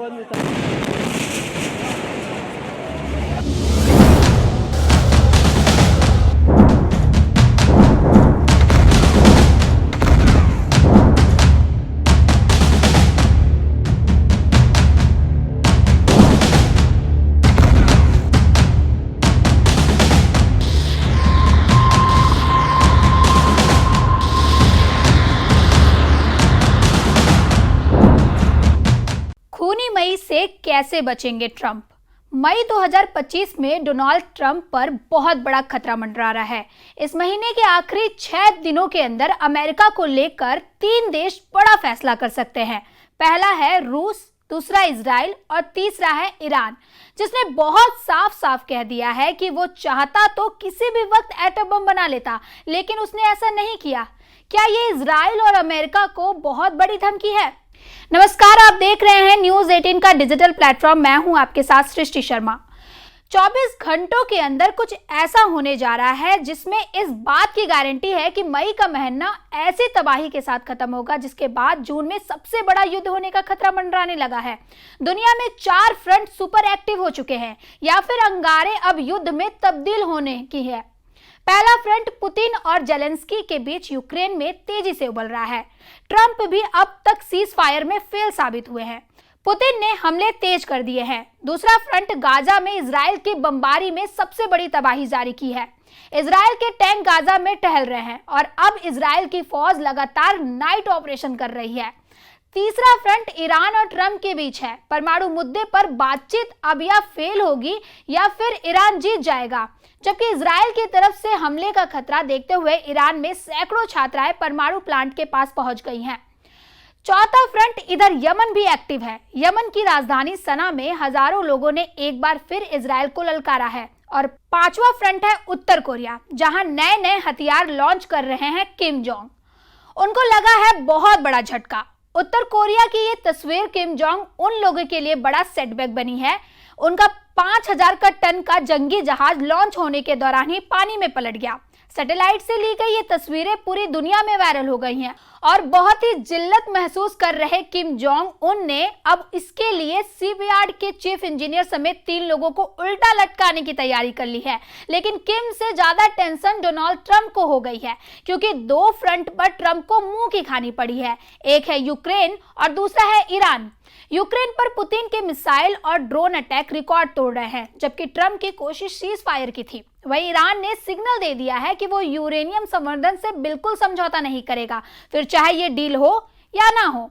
खूनी मई से कैसे बचेंगे ट्रंप? मई 2025 में डोनाल्ड ट्रंप पर बहुत बड़ा खतरा मंडरा रहा है। इस महीने के आखिरी 6 दिनों के अंदर अमेरिका को लेकर 3 देश बड़ा फैसला कर सकते हैं। पहला है रूस, दूसरा इजराइल और तीसरा है ईरान, जिसने बहुत साफ साफ कह दिया है कि वो चाहता तो किसी भी वक्त एटम बम बना लेता, लेकिन उसने ऐसा नहीं किया। क्या ये इजराइल और अमेरिका को बहुत बड़ी धमकी है? नमस्कार, आप देख रहे हैं न्यूज 18 का डिजिटल प्लेटफॉर्म। मैं हूं आपके साथ सृष्टि शर्मा। 24 घंटों के अंदर कुछ ऐसा होने जा रहा है जिसमें इस बात की गारंटी है कि मई का महीना ऐसी तबाही के साथ खत्म होगा जिसके बाद जून में सबसे बड़ा युद्ध होने का खतरा मंडराने लगा है। दुनिया में 4 फ्रंट सुपर एक्टिव हो चुके हैं या फिर अंगारे अब युद्ध में तब्दील होने की है। पहला फ्रंट पुतिन और जेलेंस्की के बीच यूक्रेन में तेजी से उबल रहा है। ट्रंप भी अब तक सीज फायर में फेल साबित हुए हैं। पुतिन ने हमले तेज कर दिए हैं। दूसरा फ्रंट गाजा में इजराइल की बमबारी में सबसे बड़ी तबाही जारी की है। इजराइल के टैंक गाजा में टहल रहे हैं और अब इजराइल की फौज लगातार नाइट ऑपरेशन कर रही है। तीसरा फ्रंट ईरान और ट्रंप के बीच है। परमाणु मुद्दे पर बातचीत अब या फेल होगी या फिर ईरान जीत जाएगा। जबकि इजराइल की तरफ से हमले का खतरा देखते हुए ईरान में सैकड़ों छात्राएं परमाणु प्लांट के पास पहुंच गई हैं। चौथा फ्रंट इधर यमन भी एक्टिव है। यमन की राजधानी सना में हजारों लोगों ने एक बार फिर इजराइल को ललकारा है। और पांचवा फ्रंट है उत्तर कोरिया, जहां नए नए हथियार लॉन्च कर रहे हैं किम जोंग। उनको लगा है बहुत बड़ा झटका। उत्तर कोरिया की ये तस्वीर किम जोंग उन लोगों के लिए बड़ा सेटबैक बनी है। उनका 5000 का टन का जंगी जहाज लॉन्च होने के दौरान ही पानी में पलट गया। सैटेलाइट से ली गई ये तस्वीरें पूरी दुनिया में वायरल हो गई हैं और बहुत ही जिल्लत महसूस कर रहे किम जोंग उन ने अब इसके लिए शिपयार्ड के चीफ इंजीनियर समेत 3 लोगों को उल्टा लटकाने की तैयारी कर ली है। लेकिन किम से ज्यादा टेंशन डोनाल्ड ट्रंप को हो गई है, क्योंकि 2 फ्रंट पर ट्रंप को मुंह की खानी पड़ी है। एक है यूक्रेन और दूसरा है ईरान। यूक्रेन पर पुतिन के मिसाइल और ड्रोन अटैक रिकॉर्ड तोड़ रहे हैं, जबकि ट्रंप की कोशिश सीज फायर की थी। वहीं ईरान ने सिग्नल दे दिया है कि वो यूरेनियम संवर्धन से बिल्कुल समझौता नहीं करेगा, फिर चाहे ये डील हो या ना हो।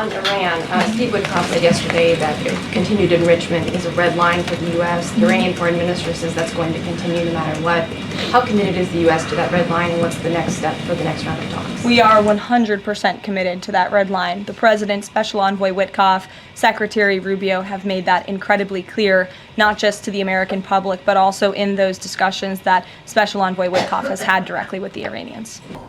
On Iran, Steve Witkoff said yesterday that continued enrichment is a red line for the U.S. The Iranian foreign minister says that's going to continue no matter what. How committed is the U.S. to that red line, and what's the next step for the next round of talks? We are 100% committed to that red line. The President, Special Envoy Witkoff, Secretary Rubio have made that incredibly clear, not just to the American public, but also in those discussions that Special Envoy Witkoff has had directly with the Iranians.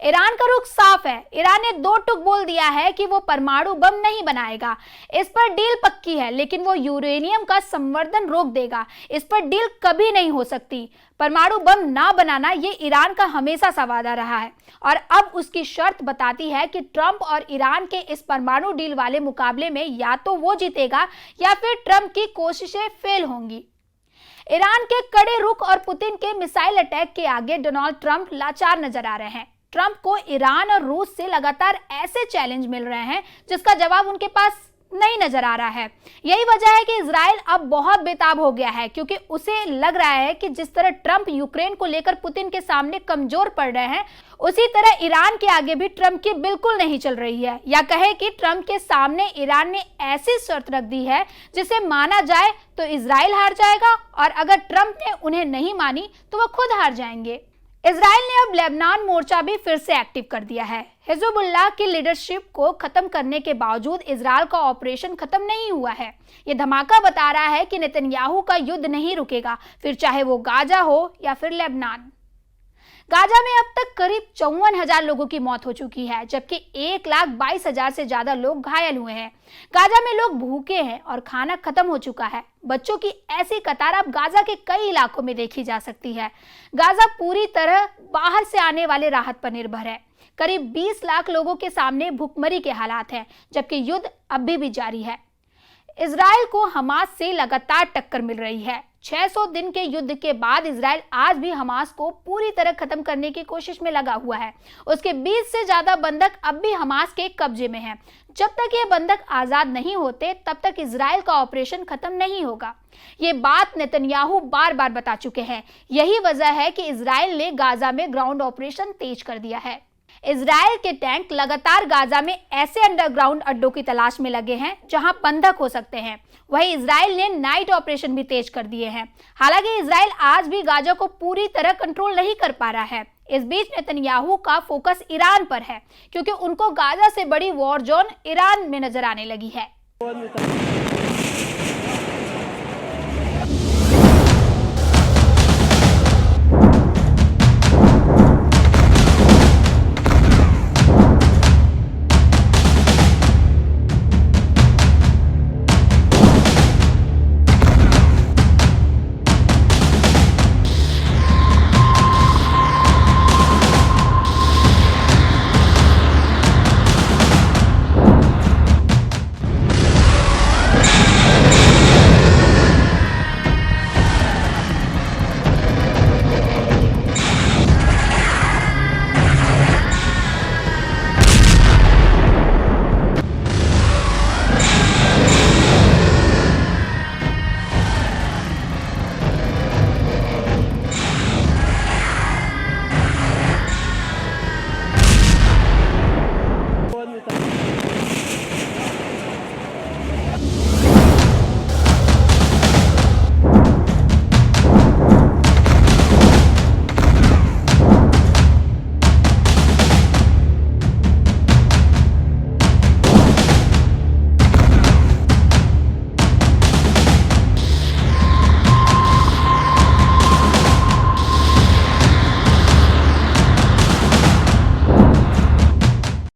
Iran का रुख साफ है। Iran ने 2 टूक बोल दिया है कि वो परमाणु बम नहीं बनाएगा। इस पर डील पक्की है, लेकिन वो यूरेनियम का संवर्धन रोक देगा। इस पर डील कभी नहीं हो सकती। परमाणु बम ना बनाना ये ईरान का हमेशा सा वादा रहा है और अब उसकी शर्त बताती है कि ट्रंप और ईरान के इस परमाणु डील वाले मुकाबले में या तो वो जीतेगा या फिर ट्रंप की कोशिशें फेल होंगी। ईरान के कड़े रुख और पुतिन के मिसाइल अटैक के आगे डोनाल्ड ट्रंप लाचार नजर आ रहे हैं। ट्रंप को ईरान और रूस से लगातार ऐसे चैलेंज मिल रहे हैं जिसका जवाब उनके पास नहीं नजर आ रहा है। यही वजह है कि इजराइल अब बहुत बेताब हो गया है, क्योंकि उसे लग रहा है कि जिस तरह ट्रंप यूक्रेन को लेकर पुतिन के सामने कमजोर पड़ रहे हैं, उसी तरह ईरान के आगे भी ट्रंप की बिल्कुल नहीं चल रही है। या कहे कि ट्रंप के सामने ईरान ने ऐसी शर्त रख दी है जिसे माना जाए तो इजराइल हार जाएगा, और अगर ट्रंप ने उन्हें नहीं मानी तो वह खुद हार जाएंगे। इजराइल ने अब लेबनान मोर्चा भी फिर से एक्टिव कर दिया है। हिजबुल्लाह की लीडरशिप को खत्म करने के बावजूद इजराइल का ऑपरेशन खत्म नहीं हुआ है। ये धमाका बता रहा है कि नेतन्याहू का युद्ध नहीं रुकेगा, फिर चाहे वो गाजा हो या फिर लेबनान। गाजा में अब तक करीब 54,000 लोगों की मौत हो चुकी है, जबकि 1,22,000 से ज्यादा लोग घायल हुए हैं। गाजा में लोग भूखे हैं और खाना खत्म हो चुका है। बच्चों की ऐसी कतार अब गाजा के कई इलाकों में देखी जा सकती है। गाजा पूरी तरह बाहर से आने वाले राहत पर निर्भर है। करीब 20 लाख लोगों के सामने भूखमरी के हालात हैं, जबकि युद्ध अभी भी जारी है। इजराइल को हमास से लगातार टक्कर मिल रही है। 600 दिन के युद्ध के बाद इजराइल आज भी हमास को पूरी तरह खत्म करने की कोशिश में लगा हुआ है। उसके 20 से ज्यादा बंधक अब भी हमास के कब्जे में हैं। जब तक ये बंधक आजाद नहीं होते तब तक इजराइल का ऑपरेशन खत्म नहीं होगा। ये बात नेतन्याहू बार बार बता चुके हैं। यही वजह है कि इजराइल ने गाजा में ग्राउंड ऑपरेशन तेज कर दिया है। इजराइल के टैंक लगातार गाजा में ऐसे अंडरग्राउंड अड्डों की तलाश में लगे हैं जहां बंधक हो सकते हैं। वहीं इजराइल ने नाइट ऑपरेशन भी तेज कर दिए हैं। हालांकि इजराइल आज भी गाजा को पूरी तरह कंट्रोल नहीं कर पा रहा है। इस बीच नेतन्याहू का फोकस ईरान पर है, क्योंकि उनको गाजा से बड़ी वॉर जोन ईरान में नजर आने लगी है।